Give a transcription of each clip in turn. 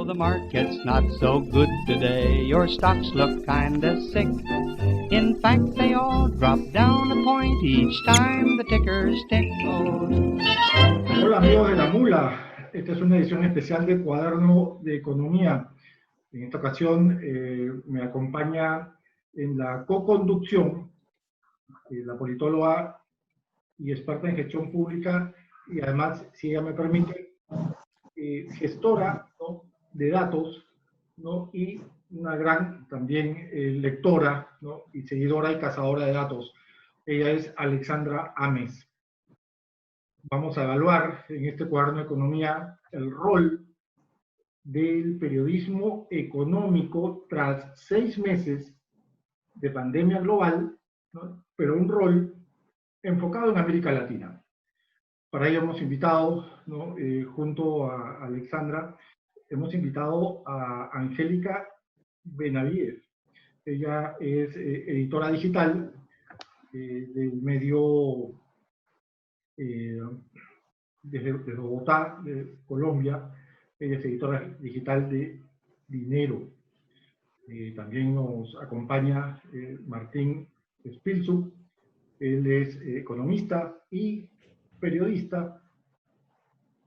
the market's not so good today. Your stocks look kinda sick. In fact, they all drop down a point each time the tickers tick. Hola amigos de La Mula, esta es una edición especial de Cuaderno de Economía. En esta ocasión me acompaña en la co-conducción la politóloga y experta en gestión pública y además, si ella me permite, gestora, ¿no?, de datos, ¿no?, y una gran también lectora, ¿no?, y seguidora y cazadora de datos. Ella es Alexandra Ames. Vamos a evaluar en este cuaderno de economía el rol del periodismo económico tras 6 meses de pandemia global, ¿no?, pero un rol enfocado en América Latina. Para ello hemos invitado, ¿no?, junto a Alexandra, hemos invitado a Angélica Benavides. Ella es editora digital del medio desde Bogotá, de Colombia. Ella es editora digital de Dinero. También nos acompaña Martín Spilsuk. Él es economista y periodista.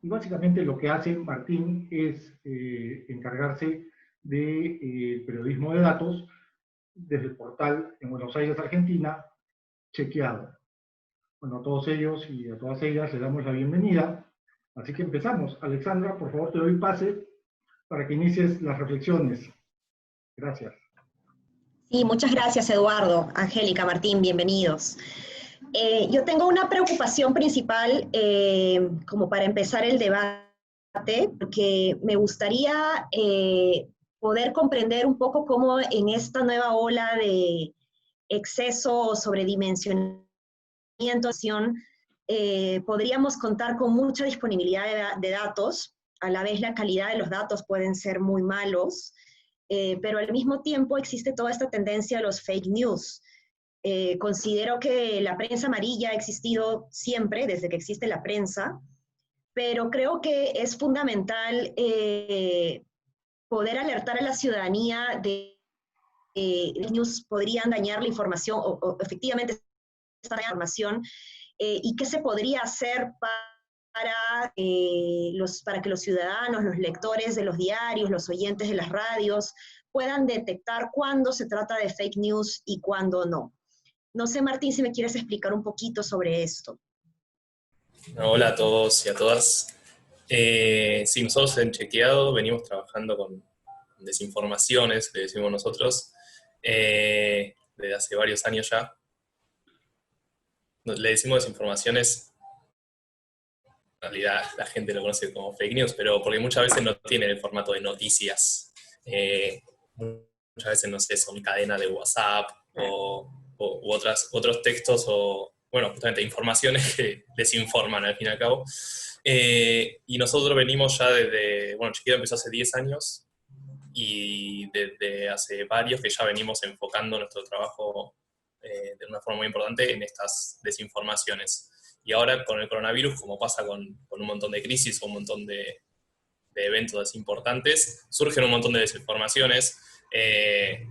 Y básicamente lo que hace Martín es encargarse del periodismo de datos desde el portal en Buenos Aires, Argentina, Chequeado. Bueno, a todos ellos y a todas ellas les damos la bienvenida. Así que empezamos. Alexandra, por favor, te doy pase para que inicies las reflexiones. Gracias. Sí, muchas gracias, Eduardo. Angélica, Martín, bienvenidos. Yo tengo una preocupación principal como para empezar el debate, porque me gustaría poder comprender un poco cómo en esta nueva ola de exceso o sobredimensionamiento podríamos contar con mucha disponibilidad de datos. A la vez la calidad de los datos pueden ser muy malos, pero al mismo tiempo existe toda esta tendencia a los fake news. Considero que la prensa amarilla ha existido siempre, desde que existe la prensa, pero creo que es fundamental poder alertar a la ciudadanía de que fake news podrían dañar la información o efectivamente esta información y qué se podría hacer para que los ciudadanos, los lectores de los diarios, los oyentes de las radios puedan detectar cuándo se trata de fake news y cuándo no. No sé, Martín, si me quieres explicar un poquito sobre esto. Hola a todos y a todas. Sí, nosotros en Chequeado venimos trabajando con desinformaciones, le decimos nosotros, desde hace varios años ya. Le decimos desinformaciones, en realidad la gente lo conoce como fake news, pero porque muchas veces no tienen el formato de noticias. Muchas veces, no sé, son cadenas de WhatsApp u otros textos o, bueno, justamente informaciones que desinforman al fin y al cabo. Y nosotros venimos ya desde, bueno, Chequeado empezó hace 10 años y desde hace varios que ya venimos enfocando nuestro trabajo de una forma muy importante en estas desinformaciones. Y ahora con el coronavirus, como pasa con un montón de crisis o un montón de eventos importantes, surgen un montón de desinformaciones.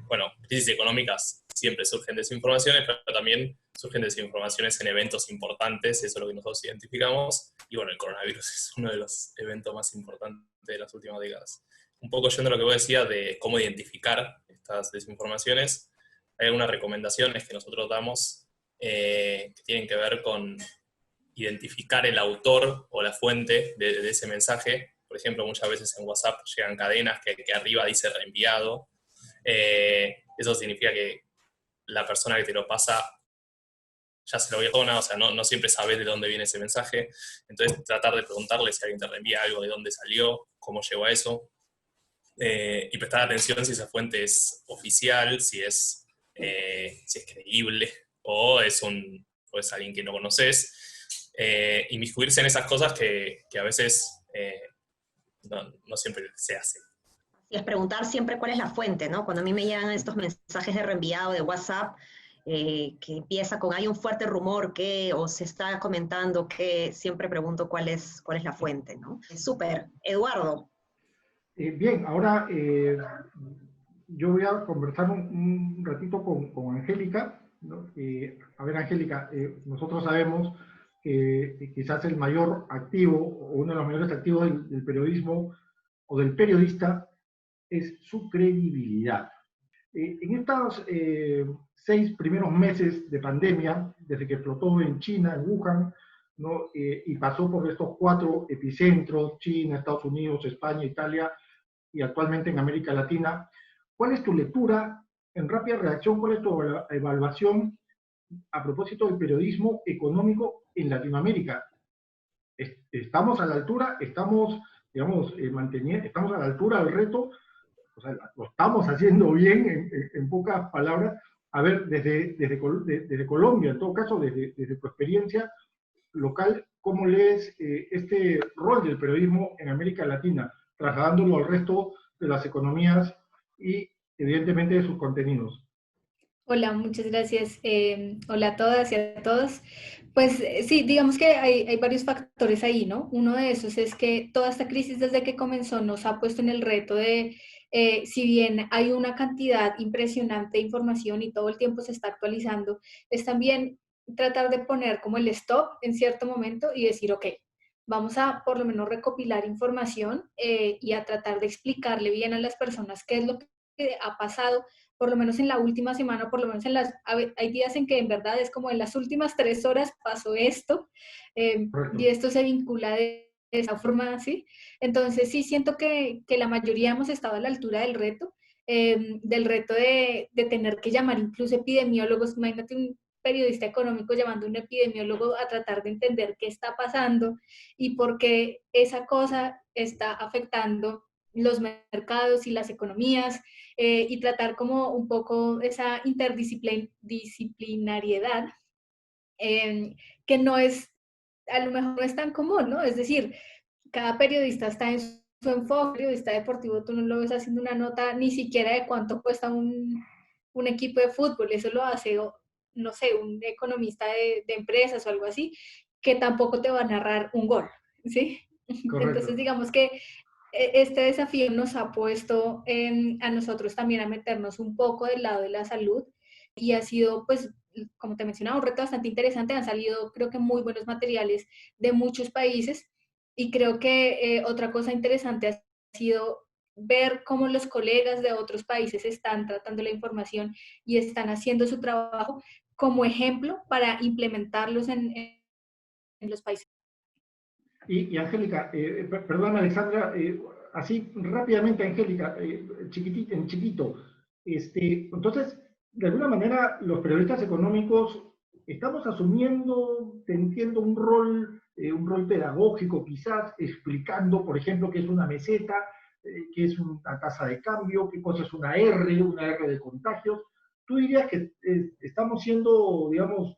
Bueno, crisis económicas siempre surgen desinformaciones, pero también surgen desinformaciones en eventos importantes, eso es lo que nosotros identificamos, y bueno, el coronavirus es uno de los eventos más importantes de las últimas décadas. Un poco yendo a lo que vos decías de cómo identificar estas desinformaciones, hay algunas recomendaciones que nosotros damos que tienen que ver con identificar el autor o la fuente de ese mensaje. Por ejemplo, muchas veces en WhatsApp llegan cadenas que arriba dice reenviado. Eso significa que la persona que te lo pasa ya se lo había, o sea, no siempre sabes de dónde viene ese mensaje. Entonces, tratar de preguntarle si alguien te reenvía algo, de dónde salió, cómo llegó a eso. Y prestar atención si esa fuente es oficial, si es creíble, o es alguien que no conoces. Inmiscuirse en esas cosas que a veces no siempre se hace. Y es preguntar siempre cuál es la fuente, ¿no? Cuando a mí me llegan estos mensajes de reenviado de WhatsApp, que empieza con hay un fuerte rumor que, o se está comentando que, siempre pregunto cuál es la fuente, ¿no? Súper. Eduardo. Bien, ahora yo voy a conversar un ratito con Angélica, ¿no? A ver, Angélica, nosotros sabemos que quizás el mayor activo, o uno de los mayores activos del periodismo o del periodista, es su credibilidad. En estos 6 primeros meses de pandemia, desde que explotó en China, en Wuhan, ¿no? Y pasó por estos 4 epicentros, China, Estados Unidos, España, Italia, y actualmente en América Latina, ¿cuál es tu lectura en rápida reacción? ¿Cuál es tu evaluación a propósito del periodismo económico en Latinoamérica? ¿Estamos a la altura? ¿Estamos, digamos, estamos a la altura del reto? O sea, lo estamos haciendo bien, en pocas palabras. A ver, desde Colombia, en todo caso, desde tu experiencia local, ¿cómo lees este rol del periodismo en América Latina, trasladándolo al resto de las economías y, evidentemente, de sus contenidos? Hola, muchas gracias. Hola a todas y a todos. Pues sí, digamos que hay varios factores ahí, ¿no? Uno de esos es que toda esta crisis desde que comenzó nos ha puesto en el reto de, si bien hay una cantidad impresionante de información y todo el tiempo se está actualizando, es también tratar de poner como el stop en cierto momento y decir, ok, vamos a por lo menos recopilar información y a tratar de explicarle bien a las personas qué es lo que ha pasado por lo menos en la última semana, por lo menos hay días en que en verdad es como en las últimas 3 horas pasó esto, y esto se vincula de esa forma, ¿sí? Entonces sí siento que la mayoría hemos estado a la altura del reto de tener que llamar incluso epidemiólogos. Imagínate un periodista económico llamando a un epidemiólogo a tratar de entender qué está pasando y por qué esa cosa está afectando los mercados y las economías, y tratar como un poco esa interdisciplinariedad, que no es, a lo mejor no es tan común, ¿no? Es decir, cada periodista está en su enfoque, periodista deportivo, tú no lo ves haciendo una nota ni siquiera de cuánto cuesta un equipo de fútbol, eso lo hace, no sé, un economista de empresas o algo así, que tampoco te va a narrar un gol, ¿sí? Correcto. Entonces, digamos que este desafío nos ha puesto a nosotros también a meternos un poco del lado de la salud y ha sido, pues, como te mencionaba, un reto bastante interesante. Han salido, creo que, muy buenos materiales de muchos países y creo que otra cosa interesante ha sido ver cómo los colegas de otros países están tratando la información y están haciendo su trabajo como ejemplo para implementarlos en los países. Y Angélica, perdón, Alexandra, así rápidamente, Angélica, en chiquito, entonces, de alguna manera, los periodistas económicos estamos asumiendo, entiendo, un rol pedagógico, quizás, explicando, por ejemplo, qué es una meseta, qué es una tasa de cambio, qué cosa es una R de contagios. ¿Tú dirías que estamos siendo, digamos,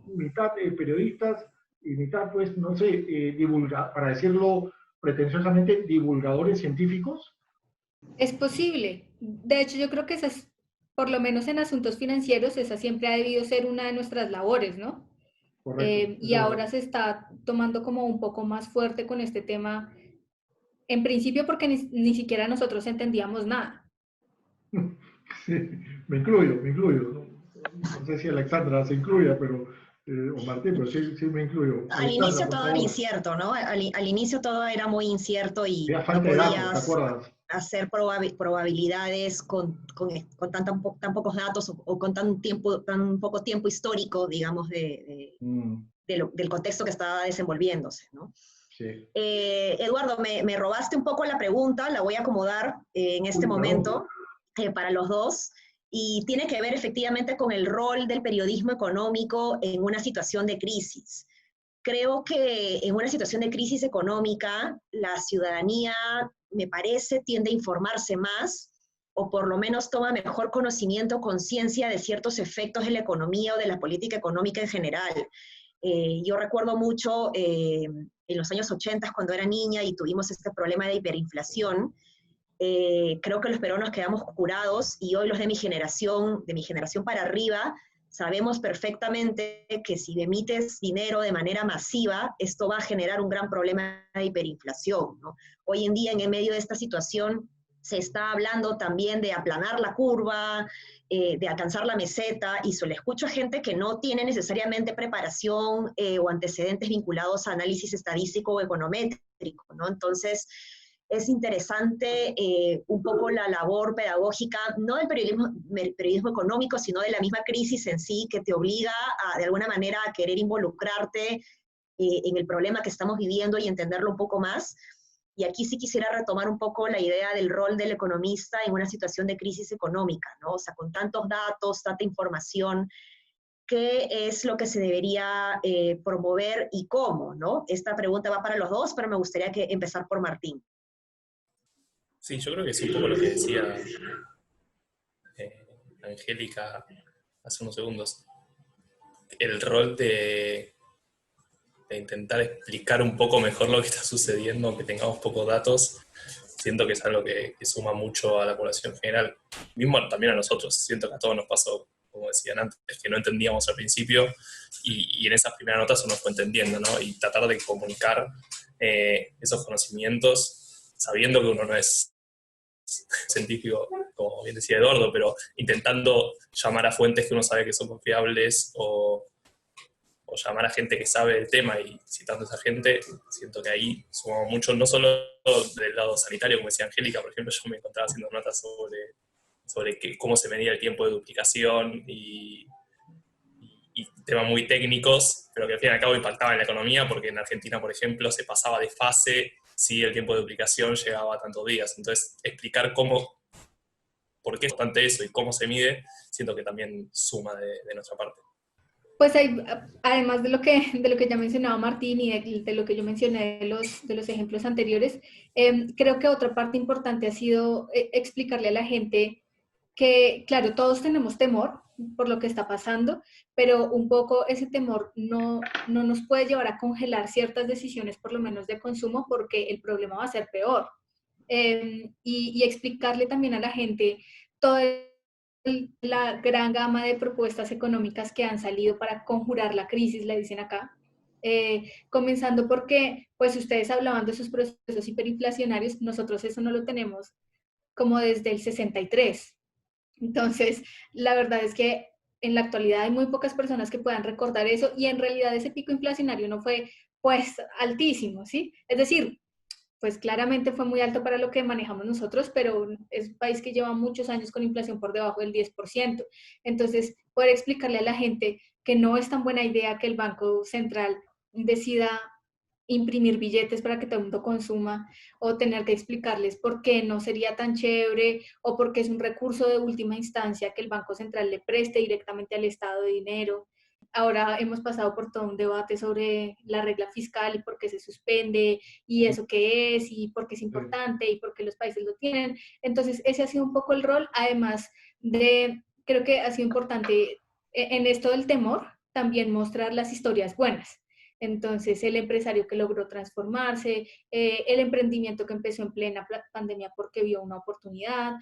mitad periodistas y mitad, pues, no sé, para decirlo pretenciosamente, divulgadores científicos? Es posible. De hecho, yo creo que esa es, por lo menos en asuntos financieros, esa siempre ha debido ser una de nuestras labores, ¿no? Correcto. Y ahora se está tomando como un poco más fuerte con este tema, en principio porque ni siquiera nosotros entendíamos nada. Sí, me incluyo. No sé si Alexandra se incluya, pero, o Martín, pero sí me incluyo. Al Alexandra, inicio por todo era favor. incierto, ¿no? Al inicio todo era muy incierto y Había no falta de datos, ¿te podías acuerdas? hacer probabilidades con tan pocos datos o con tan poco tiempo histórico, digamos, del contexto que estaba desenvolviéndose, ¿no? Sí. Eduardo, me robaste un poco la pregunta, la voy a acomodar en este momento para los dos, y tiene que ver efectivamente con el rol del periodismo económico en una situación de crisis. Creo que en una situación de crisis económica, la ciudadanía, me parece, tiende a informarse más, o por lo menos toma mejor conocimiento, conciencia de ciertos efectos de la economía o de la política económica en general. Yo recuerdo mucho en los años 80, cuando era niña y tuvimos este problema de hiperinflación, creo que los peruanos quedamos curados, y hoy los de mi generación para arriba, Sabemos perfectamente que si emites dinero de manera masiva, esto va a generar un gran problema de hiperinflación, ¿no? Hoy en día, en medio de esta situación, se está hablando también de aplanar la curva, de alcanzar la meseta, y se le escucho a gente que no tiene necesariamente preparación o antecedentes vinculados a análisis estadístico o econométrico, ¿no? Entonces, es interesante un poco la labor pedagógica, no del periodismo económico, sino de la misma crisis en sí, que te obliga de alguna manera a querer involucrarte en el problema que estamos viviendo y entenderlo un poco más. Y aquí sí quisiera retomar un poco la idea del rol del economista en una situación de crisis económica, ¿no? O sea, con tantos datos, tanta información, ¿qué es lo que se debería promover y cómo, ¿no? Esta pregunta va para los dos, pero me gustaría empezar por Martín. Sí, yo creo que es un poco lo que decía Angélica hace unos segundos. El rol de intentar explicar un poco mejor lo que está sucediendo, aunque tengamos pocos datos, siento que es algo que suma mucho a la población general, mismo también a nosotros. Siento que a todos nos pasó, como decían antes, que no entendíamos al principio y en esas primeras notas uno fue entendiendo, ¿no? Y tratar de comunicar esos conocimientos, sabiendo que uno no es científico, como bien decía Eduardo, pero intentando llamar a fuentes que uno sabe que son confiables o llamar a gente que sabe del tema y citando a esa gente, siento que ahí sumamos mucho, no solo del lado sanitario, como decía Angélica, por ejemplo, yo me encontraba haciendo notas sobre cómo se medía el tiempo de duplicación y temas muy técnicos, pero que al fin y al cabo impactaban en la economía, porque en Argentina, por ejemplo, se pasaba de fase si el tiempo de duplicación llegaba a tantos días. Entonces, explicar por qué es importante eso y cómo se mide, siento que también suma de nuestra parte. Pues hay, además de lo que ya mencionaba Martín y de lo que yo mencioné de los ejemplos anteriores, creo que otra parte importante ha sido explicarle a la gente que, claro, todos tenemos temor por lo que está pasando, pero un poco ese temor no nos puede llevar a congelar ciertas decisiones, por lo menos de consumo, porque el problema va a ser peor. Y explicarle también a la gente todo la gran gama de propuestas económicas que han salido para conjurar la crisis, le dicen acá. Comenzando porque, pues ustedes hablaban de sus procesos hiperinflacionarios, nosotros eso no lo tenemos como desde el 63. Entonces, la verdad es que en la actualidad hay muy pocas personas que puedan recordar eso y en realidad ese pico inflacionario no fue pues altísimo, ¿sí? Es decir, pues claramente fue muy alto para lo que manejamos nosotros, pero es un país que lleva muchos años con inflación por debajo del 10%. Entonces, poder explicarle a la gente que no es tan buena idea que el Banco Central decida imprimir billetes para que todo el mundo consuma, o tener que explicarles por qué no sería tan chévere, o porque es un recurso de última instancia que el Banco Central le preste directamente al Estado de dinero. Ahora hemos pasado por todo un debate sobre la regla fiscal y por qué se suspende, y eso qué es, y por qué es importante, y por qué los países lo tienen. Entonces, ese ha sido un poco el rol, además de, creo que ha sido importante en esto del temor, también mostrar las historias buenas. Entonces, el empresario que logró transformarse, el emprendimiento que empezó en plena pandemia porque vio una oportunidad,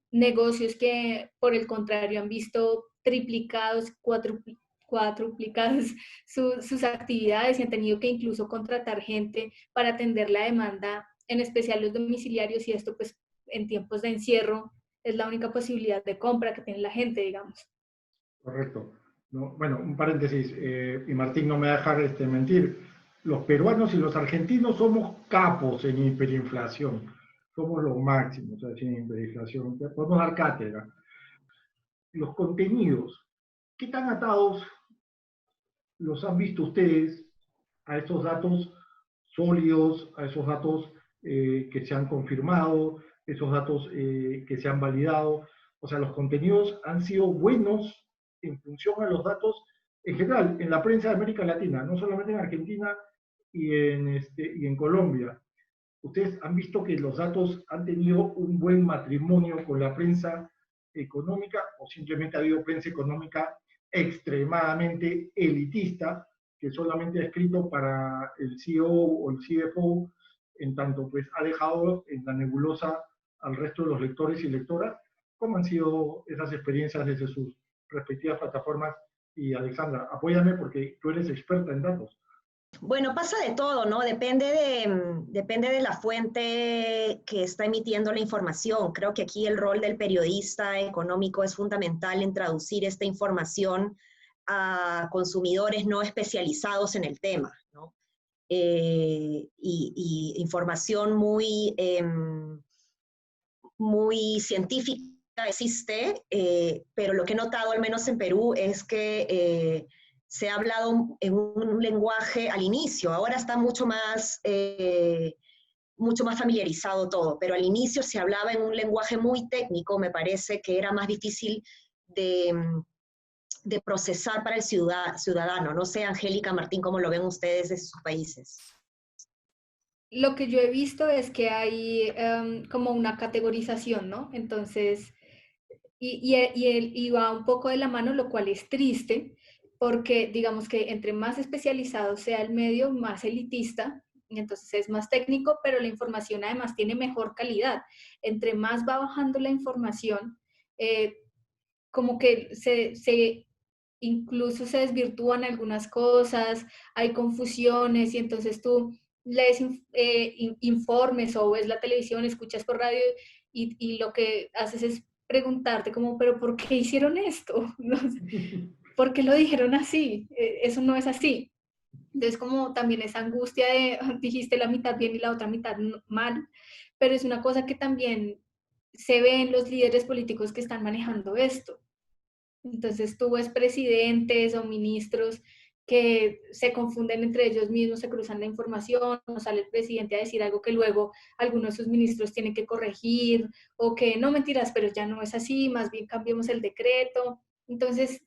negocios que, por el contrario, han visto triplicados, cuatruplicados sus actividades y han tenido que incluso contratar gente para atender la demanda, en especial los domiciliarios, y esto pues en tiempos de encierro es la única posibilidad de compra que tiene la gente, digamos. Correcto. No, bueno, un paréntesis, y Martín no me va a dejar mentir. Los peruanos y los argentinos somos capos en hiperinflación. Somos los máximos, o sea, en hiperinflación. Podemos dar cátedra. Los contenidos, ¿qué tan atados los han visto ustedes a estos datos sólidos, a esos datos que se han confirmado, esos datos que se han validado? O sea, los contenidos han sido buenos en función a los datos en general, en la prensa de América Latina, no solamente en Argentina y en Colombia. Ustedes han visto que los datos han tenido un buen matrimonio con la prensa económica, o simplemente ha habido prensa económica extremadamente elitista, que solamente ha escrito para el CEO o el CFO, en tanto pues ha dejado en la nebulosa al resto de los lectores y lectoras. ¿Cómo han sido esas experiencias desde sus respectivas plataformas. Y Alexandra, apóyame porque tú eres experta en datos. Bueno, pasa de todo, ¿no? Depende de la fuente que está emitiendo la información. Creo que aquí el rol del periodista económico es fundamental en traducir esta información a consumidores no especializados en el tema, ¿no? Y información muy científica existe, pero lo que he notado, al menos en Perú, es que se ha hablado en un lenguaje al inicio, ahora está mucho más familiarizado todo, pero al inicio se hablaba en un lenguaje muy técnico, me parece que era más difícil de procesar para el ciudadano. No sé, Angélica, Martín, ¿cómo lo ven ustedes desde sus países? Lo que yo he visto es que hay como una categorización, ¿no? Entonces, y va un poco de la mano, lo cual es triste, porque digamos que entre más especializado sea el medio, más elitista, y entonces es más técnico, pero la información además tiene mejor calidad. Entre más va bajando la información, como que incluso se desvirtúan algunas cosas, hay confusiones, y entonces tú lees informes o ves la televisión, escuchas por radio, y lo que haces es preguntarte como, pero ¿por qué hicieron esto? ¿No? ¿Por qué lo dijeron así? Eso no es así. Entonces, como también esa angustia de dijiste la mitad bien y la otra mitad mal, pero es una cosa que también se ve en los líderes políticos que están manejando esto. Entonces, tú ves presidentes o ministros que se confunden entre ellos mismos, se cruzan la información, o sale el presidente a decir algo que luego algunos de sus ministros tienen que corregir, o que no, mentiras, pero ya no es así, más bien cambiemos el decreto. Entonces,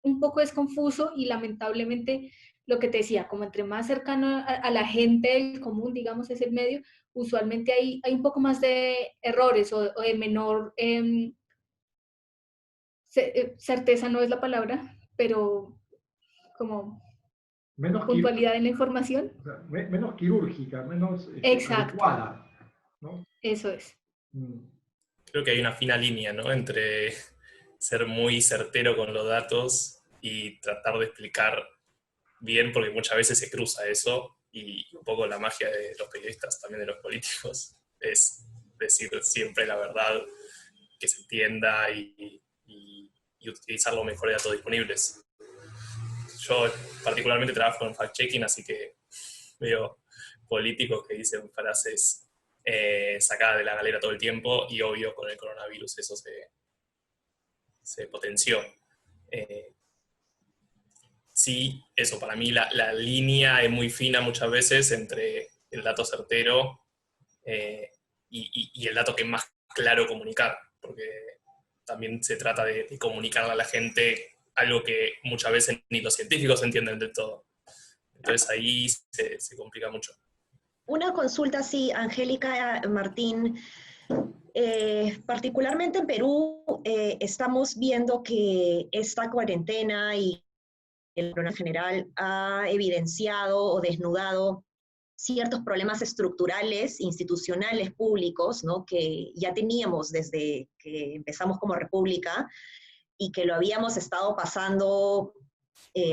un poco es confuso, y lamentablemente lo que te decía, como entre más cercano a la gente del común, digamos, es el medio, usualmente hay un poco más de errores o de menor certeza, no es la palabra, pero como Menos, puntualidad en la información. o sea, menos quirúrgica, menos Exacto, adecuada, ¿no? eso es. Creo que hay una fina línea, ¿no? Entre ser muy certero con los datos y tratar de explicar bien, porque muchas veces se cruza eso, y un poco la magia de los periodistas, también de los políticos, es decir siempre la verdad, que se entienda, y utilizar los mejores datos disponibles. Yo particularmente trabajo en fact-checking, así que veo políticos que dicen frases sacadas de la galera todo el tiempo, y obvio con el coronavirus eso se potenció. Sí, eso, para mí la línea es muy fina muchas veces entre el dato certero y el dato que es más claro comunicar, porque también se trata de comunicarle a la gente algo que muchas veces ni los científicos entienden del todo. Entonces ahí se complica mucho. Una consulta, sí, Angélica, Martín. Particularmente en Perú, estamos viendo que esta cuarentena y el corona general ha evidenciado o desnudado ciertos problemas estructurales, institucionales, públicos, ¿no? Que ya teníamos desde que empezamos como república, y que lo habíamos estado pasando,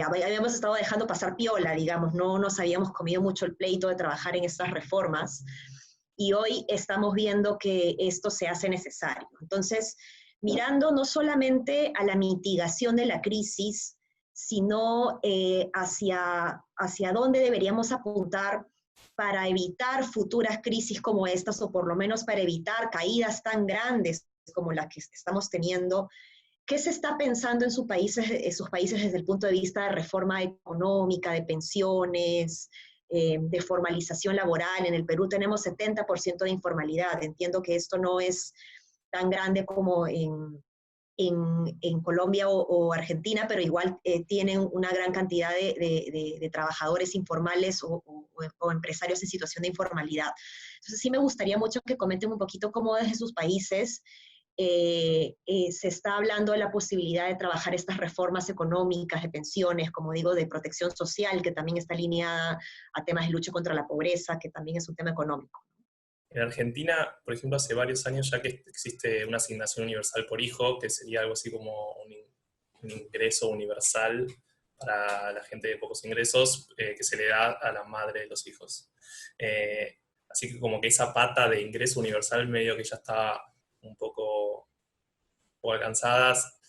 habíamos estado dejando pasar piola, digamos, no nos habíamos comido mucho el pleito de trabajar en estas reformas, y hoy estamos viendo que esto se hace necesario. Entonces, mirando no solamente a la mitigación de la crisis, sino hacia dónde deberíamos apuntar para evitar futuras crisis como estas, o por lo menos para evitar caídas tan grandes como las que estamos teniendo. ¿Qué se está pensando en sus países desde el punto de vista de reforma económica, de pensiones, de formalización laboral? En el Perú tenemos 70% de informalidad. Entiendo que esto no es tan grande como en Colombia o Argentina, pero igual tienen una gran cantidad de trabajadores informales o empresarios en situación de informalidad. Entonces sí me gustaría mucho que comenten un poquito cómo desde sus países se está hablando de la posibilidad de trabajar estas reformas económicas, de pensiones, como digo, de protección social, que también está alineada a temas de lucha contra la pobreza, que también es un tema económico. En Argentina, por ejemplo, hace varios años ya que existe una asignación universal por hijo, que sería algo así como un ingreso universal para la gente de pocos ingresos que se le da a la madre de los hijos. Así que como que esa pata de ingreso universal medio que ya estaba un poco alcanzadas.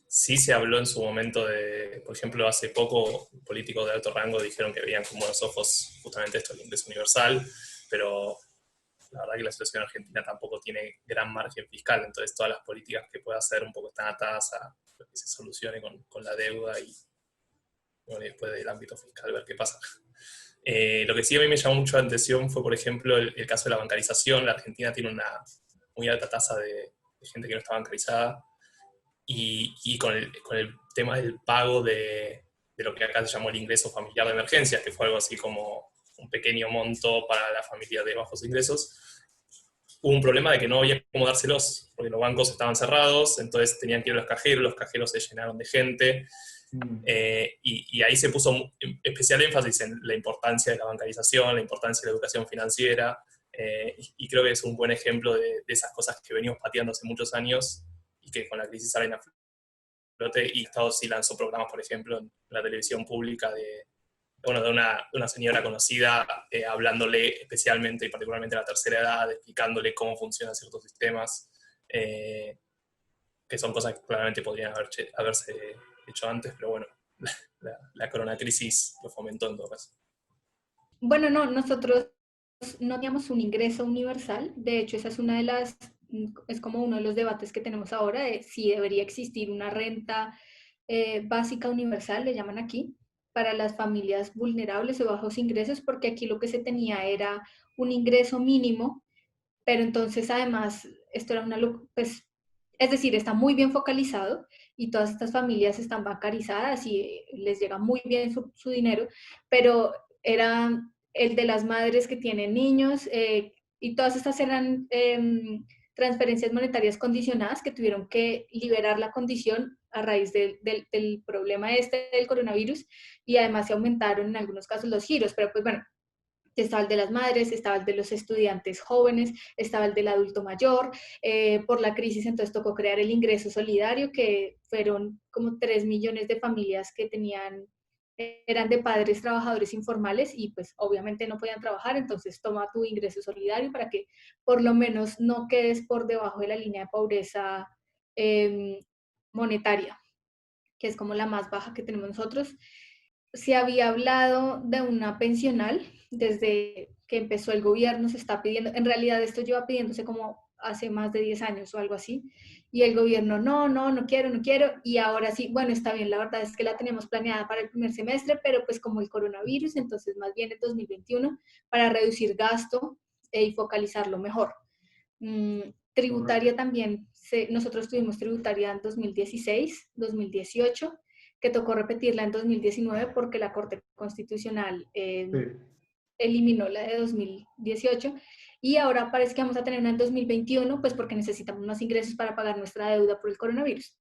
Sí se habló en su momento de, por ejemplo, hace poco políticos de alto rango dijeron que veían con buenos ojos justamente esto, el ingreso universal, pero la verdad que la situación en Argentina tampoco tiene gran margen fiscal, entonces todas las políticas que pueda hacer un poco están atadas a lo que se solucione con la deuda y bueno, y después del ámbito fiscal ver qué pasa. Lo que sí a mí me llamó mucho la atención fue, por ejemplo, el caso de la bancarización. La Argentina tiene una muy alta tasa de gente que no está bancarizada, y con el tema del pago de lo que acá se llamó el ingreso familiar de emergencias, que fue algo así como un pequeño monto para la familia de bajos ingresos, hubo un problema de que no había cómo dárselos, porque los bancos estaban cerrados, entonces tenían que ir a los cajeros se llenaron de gente, y ahí se puso especial énfasis en la importancia de la bancarización, la importancia de la educación financiera, y creo que es un buen ejemplo de esas cosas que venimos pateando hace muchos años y que con la crisis salen a flote. Y Estados sí lanzó programas, por ejemplo, en la televisión pública de una señora conocida hablándole especialmente y particularmente a la tercera edad, explicándole cómo funcionan ciertos sistemas, que son cosas que claramente podrían haberse hecho antes, pero bueno, la coronacrisis lo fomentó en todo caso. Bueno, no, nosotros no teníamos un ingreso universal. De hecho, esa es una de las, es como uno de los debates que tenemos ahora, de si debería existir una renta básica universal, le llaman aquí, para las familias vulnerables o bajos ingresos, porque aquí lo que se tenía era un ingreso mínimo, pero entonces además esto era pues, es decir, está muy bien focalizado y todas estas familias están bancarizadas y les llega muy bien su dinero, pero era el de las madres que tienen niños, y todas estas eran transferencias monetarias condicionadas que tuvieron que liberar la condición a raíz del problema del coronavirus, y además se aumentaron en algunos casos los giros, pero pues bueno, estaba el de las madres, estaba el de los estudiantes jóvenes, estaba el del adulto mayor. Por la crisis entonces tocó crear el ingreso solidario, que fueron como 3 millones de familias que eran de padres trabajadores informales y pues obviamente no podían trabajar, entonces toma tu ingreso solidario para que por lo menos no quedes por debajo de la línea de pobreza monetaria, que es como la más baja que tenemos nosotros. Se había hablado de una pensional desde que empezó el gobierno, se está pidiendo, en realidad esto lleva pidiéndose como hace más de 10 años o algo así, y el gobierno no quiero, y ahora sí, bueno, está bien, la verdad es que la tenemos planeada para el primer semestre, pero pues como el coronavirus, entonces más bien en 2021, para reducir gasto y focalizarlo mejor. Tributaria también, nosotros tuvimos tributaria en 2016, 2018, que tocó repetirla en 2019 porque la Corte Constitucional eliminó la de 2018, y ahora parece que vamos a tener una en 2021, pues porque necesitamos más ingresos para pagar nuestra deuda por el coronavirus.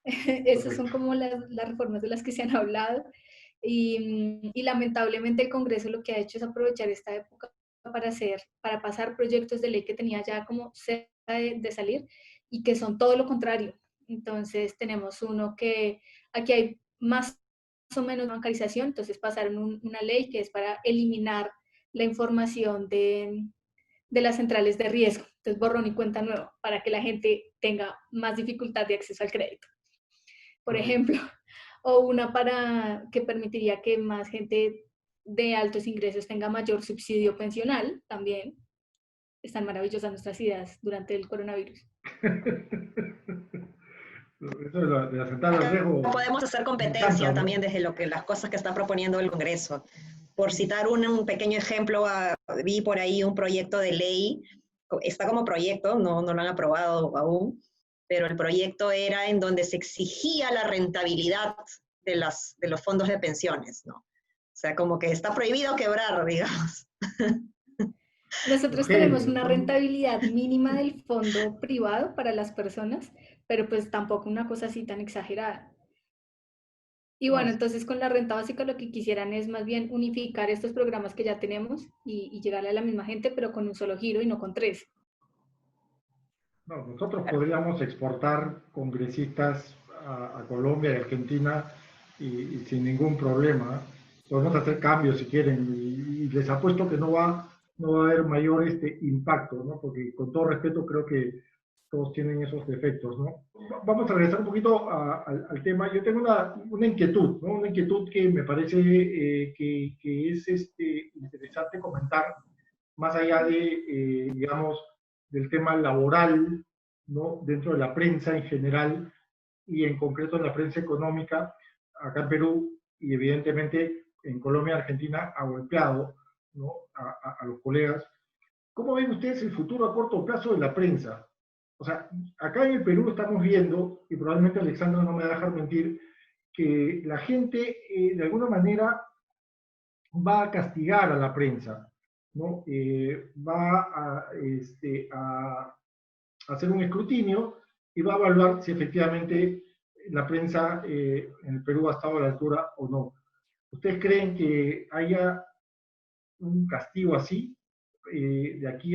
Esas son como las reformas de las que se han hablado, y lamentablemente el Congreso lo que ha hecho es aprovechar esta época para pasar proyectos de ley que tenía ya como cerca de salir y que son todo lo contrario. Entonces tenemos uno que aquí hay más o menos bancarización, entonces pasaron una ley que es para eliminar la información de las centrales de riesgo, entonces borrón y cuenta nueva, para que la gente tenga más dificultad de acceso al crédito, por ejemplo, o una para que permitiría que más gente de altos ingresos tenga mayor subsidio pensional, también. Están maravillosas nuestras ideas durante el coronavirus. Eso de la central de riesgo. Podemos hacer competencia también desde las cosas que está proponiendo el Congreso. Por citar un pequeño ejemplo, vi por ahí un proyecto de ley, está como proyecto, no lo han aprobado aún, pero el proyecto era en donde se exigía la rentabilidad de los fondos de pensiones, ¿no? O sea, como que está prohibido quebrar, digamos. Nosotros tenemos una rentabilidad mínima del fondo privado para las personas, pero pues tampoco una cosa así tan exagerada. Y bueno, entonces con la renta básica lo que quisieran es más bien unificar estos programas que ya tenemos y llegarle a la misma gente, pero con un solo giro y no con 3. No, nosotros podríamos exportar congresistas a Colombia y Argentina y sin ningún problema. Podemos hacer cambios si quieren y les apuesto que no va a haber mayor impacto, ¿no? Porque con todo respeto creo que todos tienen esos defectos, ¿no? Vamos a regresar un poquito al tema. Yo tengo una inquietud, ¿no? Una inquietud que me parece que es interesante comentar, más allá de, digamos, del tema laboral, ¿no? Dentro de la prensa en general y en concreto en la prensa económica, acá en Perú y evidentemente en Colombia y Argentina ha golpeado, ¿no? a los colegas. ¿Cómo ven ustedes el futuro a corto plazo de la prensa? O sea, acá en el Perú estamos viendo, y probablemente Alexandra no me va a dejar mentir, que la gente de alguna manera va a castigar a la prensa, ¿no? Va a hacer un escrutinio y va a evaluar si efectivamente la prensa en el Perú ha estado a la altura o no. ¿Ustedes creen que haya un castigo así de aquí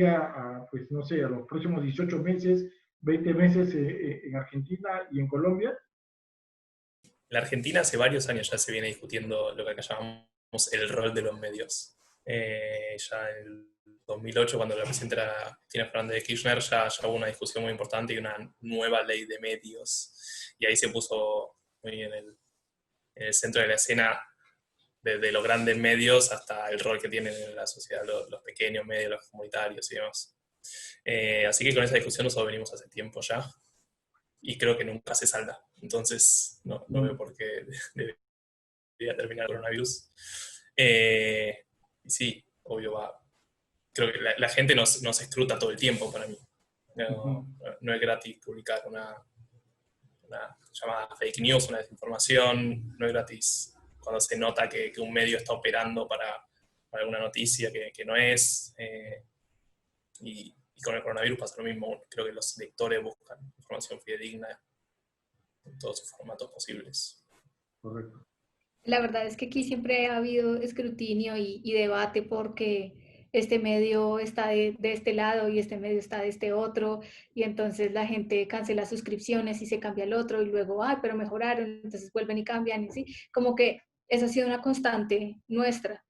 pues no sé, a los próximos 18 meses, 20 meses en Argentina y en Colombia? La Argentina hace varios años ya se viene discutiendo lo que acá llamamos el rol de los medios. Ya en el 2008, cuando la presidenta era Cristina Fernández de Kirchner, ya hubo una discusión muy importante y una nueva ley de medios. Y ahí se puso muy en el centro de la escena desde los grandes medios hasta el rol que tienen en la sociedad los pequeños medios, los comunitarios y demás. Así que con esa discusión nosotros venimos hace tiempo ya y creo que nunca se salda. Entonces no veo por qué debería terminar el coronavirus. Y sí, obvio creo que la gente nos escruta todo el tiempo para mí. No es gratis publicar una llamada fake news, una desinformación, no es gratis cuando se nota que un medio está operando para alguna noticia que no es. Y con el coronavirus pasa lo mismo. Creo que los lectores buscan información fidedigna en todos sus formatos posibles. Correcto. La verdad es que aquí siempre ha habido escrutinio y debate porque este medio está de este lado y este medio está de este otro, y entonces la gente cancela suscripciones y se cambia al otro, y luego, pero mejoraron, entonces vuelven y cambian, y sí, como que esa ha sido una constante nuestra.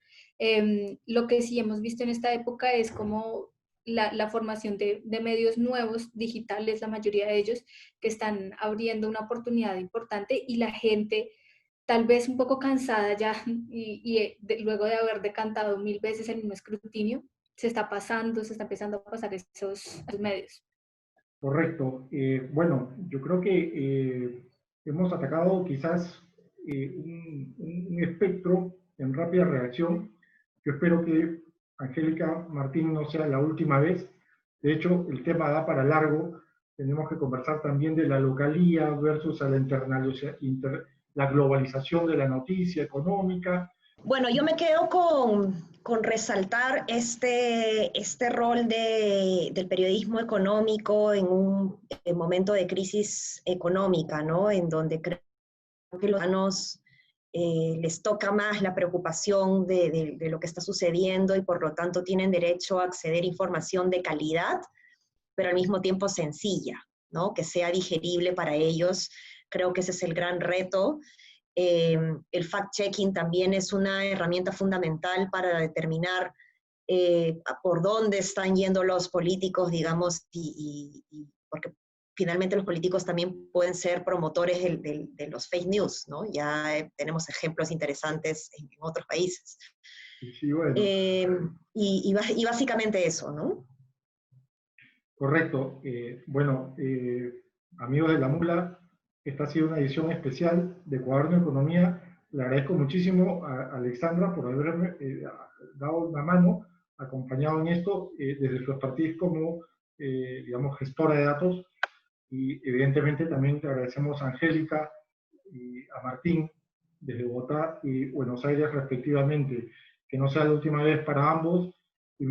Lo que sí hemos visto en esta época es como la formación de medios nuevos, digitales, la mayoría de ellos, que están abriendo una oportunidad importante, y la gente tal vez un poco cansada ya luego de haber decantado 1000 veces el mismo escrutinio, se está empezando a pasar esos medios. Correcto. Bueno, yo creo que hemos atacado quizás un espectro en rápida reacción. Yo espero que Angélica Martín no sea la última vez. De hecho, el tema da para largo. Tenemos que conversar también de la localía versus a la globalización de la noticia económica. Bueno, yo me quedo con resaltar este rol del periodismo económico en un momento de crisis económica, ¿no? En donde creo que los ciudadanos les toca más la preocupación de lo que está sucediendo y por lo tanto tienen derecho a acceder a información de calidad, pero al mismo tiempo sencilla, ¿no? Que sea digerible para ellos. Creo que ese es el gran reto. El fact-checking también es una herramienta fundamental para determinar por dónde están yendo los políticos, digamos, porque finalmente los políticos también pueden ser promotores de los fake news, ¿no? Ya tenemos ejemplos interesantes en otros países. Sí, bueno. Y básicamente eso, ¿no? Correcto. Bueno, amigos de La Mula, esta ha sido una edición especial de Cuaderno de Economía. Le agradezco muchísimo a Alexandra por haberme dado una mano, acompañado en esto, desde su expertise como, digamos, gestora de datos. Y evidentemente también te agradecemos a Angélica y a Martín, desde Bogotá y Buenos Aires respectivamente. Que no sea la última vez para ambos, y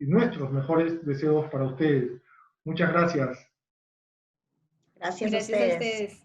nuestros mejores deseos para ustedes. Muchas gracias. Gracias a Gracias a ustedes. ustedes.